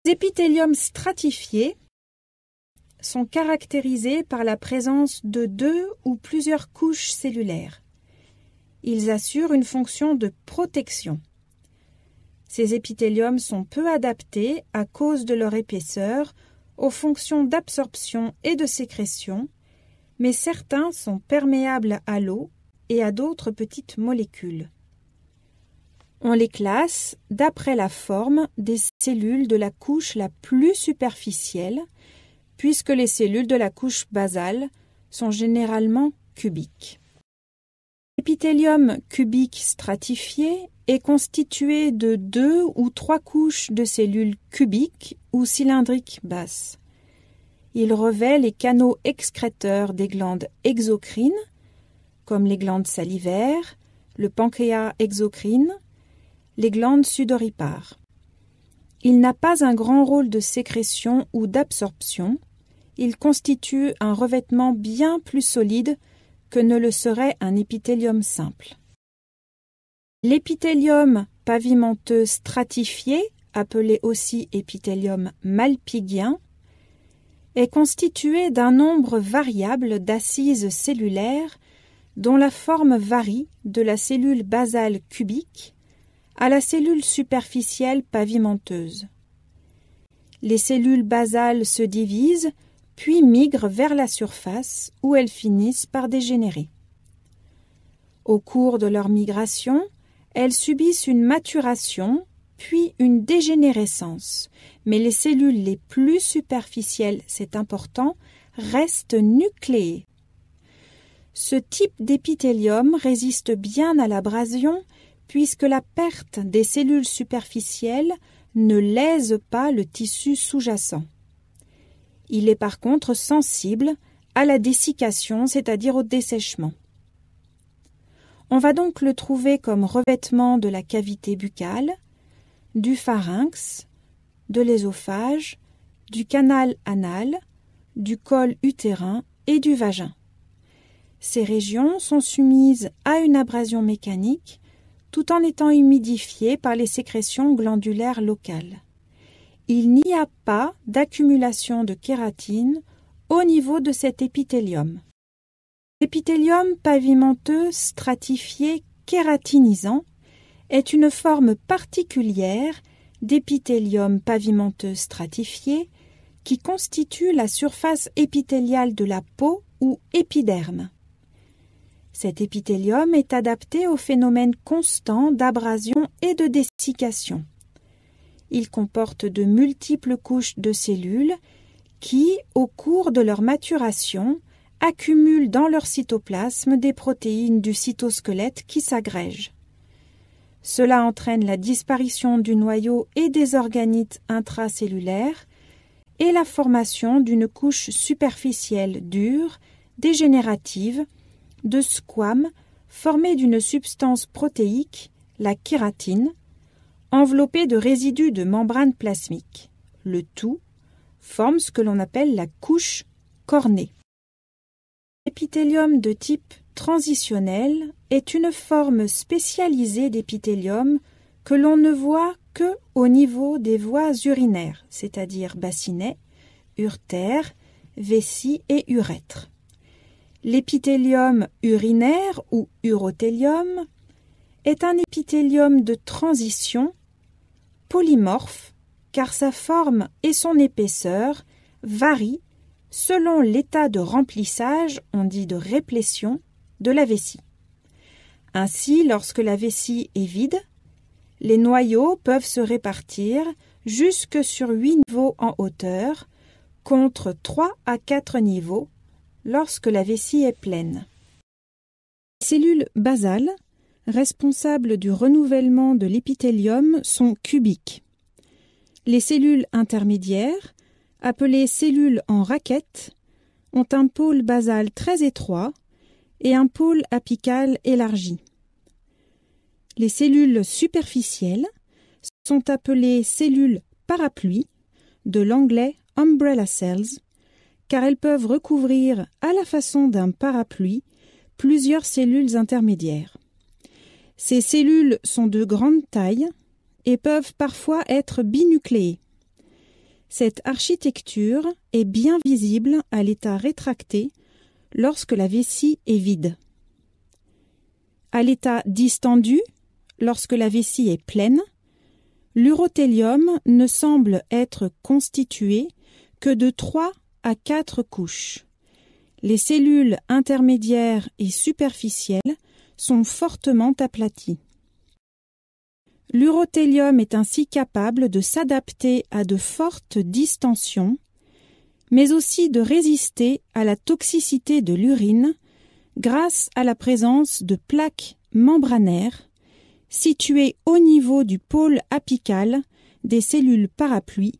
Les épithéliums stratifiés sont caractérisés par la présence de 2 ou plusieurs couches cellulaires. Ils assurent une fonction de protection. Ces épithéliums sont peu adaptés à cause de leur épaisseur aux fonctions d'absorption et de sécrétion, mais certains sont perméables à l'eau et à d'autres petites molécules. On les classe d'après la forme des cellules de la couche la plus superficielle, puisque les cellules de la couche basale sont généralement cubiques. L'épithélium cubique stratifié est constitué de 2 ou 3 couches de cellules cubiques ou cylindriques basses. Il revêt les canaux excréteurs des glandes exocrines, comme les glandes salivaires, le pancréas exocrine, les glandes sudoripares. Il n'a pas un grand rôle de sécrétion ou d'absorption. Il constitue un revêtement bien plus solide que ne le serait un épithélium simple. L'épithélium pavimenteux stratifié, appelé aussi épithélium malpighien, est constitué d'un nombre variable d'assises cellulaires dont la forme varie de la cellule basale cubique à la cellule superficielle pavimenteuse. Les cellules basales se divisent puis migrent vers la surface où elles finissent par dégénérer. Au cours de leur migration, elles subissent une maturation puis une dégénérescence, mais les cellules les plus superficielles, c'est important, restent nucléées. Ce type d'épithélium résiste bien à l'abrasion puisque la perte des cellules superficielles ne lèse pas le tissu sous-jacent. Il est par contre sensible à la dessiccation, c'est-à-dire au dessèchement. On va donc le trouver comme revêtement de la cavité buccale, du pharynx, de l'œsophage, du canal anal, du col utérin et du vagin. Ces régions sont soumises à une abrasion mécanique tout en étant humidifiées par les sécrétions glandulaires locales. Il n'y a pas d'accumulation de kératine au niveau de cet épithélium. L'épithélium pavimenteux stratifié kératinisant est une forme particulière d'épithélium pavimenteux stratifié qui constitue la surface épithéliale de la peau ou épiderme. Cet épithélium est adapté au phénomène constant d'abrasion et de dessiccation. Il comporte de multiples couches de cellules qui, au cours de leur maturation, accumulent dans leur cytoplasme des protéines du cytosquelette qui s'agrègent. Cela entraîne la disparition du noyau et des organites intracellulaires et la formation d'une couche superficielle dure, dégénérative, de squames formés d'une substance protéique, la kératine, enveloppée de résidus de membrane plasmique. Le tout forme ce que l'on appelle la couche cornée. L'épithélium de type transitionnel est une forme spécialisée d'épithélium que l'on ne voit que au niveau des voies urinaires, c'est-à-dire bassinet, uretère, vessie et urètre. L'épithélium urinaire ou urothélium est un épithélium de transition polymorphe car sa forme et son épaisseur varient selon l'état de remplissage, on dit de réplétion, de la vessie. Ainsi, lorsque la vessie est vide, les noyaux peuvent se répartir jusque sur 8 niveaux en hauteur, contre 3 à 4 niveaux lorsque la vessie est pleine. Les cellules basales, responsables du renouvellement de l'épithélium, sont cubiques. Les cellules intermédiaires, appelées cellules en raquette, ont un pôle basal très étroit et un pôle apical élargi. Les cellules superficielles sont appelées cellules parapluies, de l'anglais umbrella cells, car elles peuvent recouvrir, à la façon d'un parapluie, plusieurs cellules intermédiaires. Ces cellules sont de grande taille et peuvent parfois être binucléées. Cette architecture est bien visible à l'état rétracté lorsque la vessie est vide. À l'état distendu, lorsque la vessie est pleine, l'urothélium ne semble être constitué que de 3 à 4 couches. Les cellules intermédiaires et superficielles sont fortement aplaties. L'urothélium est ainsi capable de s'adapter à de fortes distensions, mais aussi de résister à la toxicité de l'urine grâce à la présence de plaques membranaires situées au niveau du pôle apical des cellules parapluies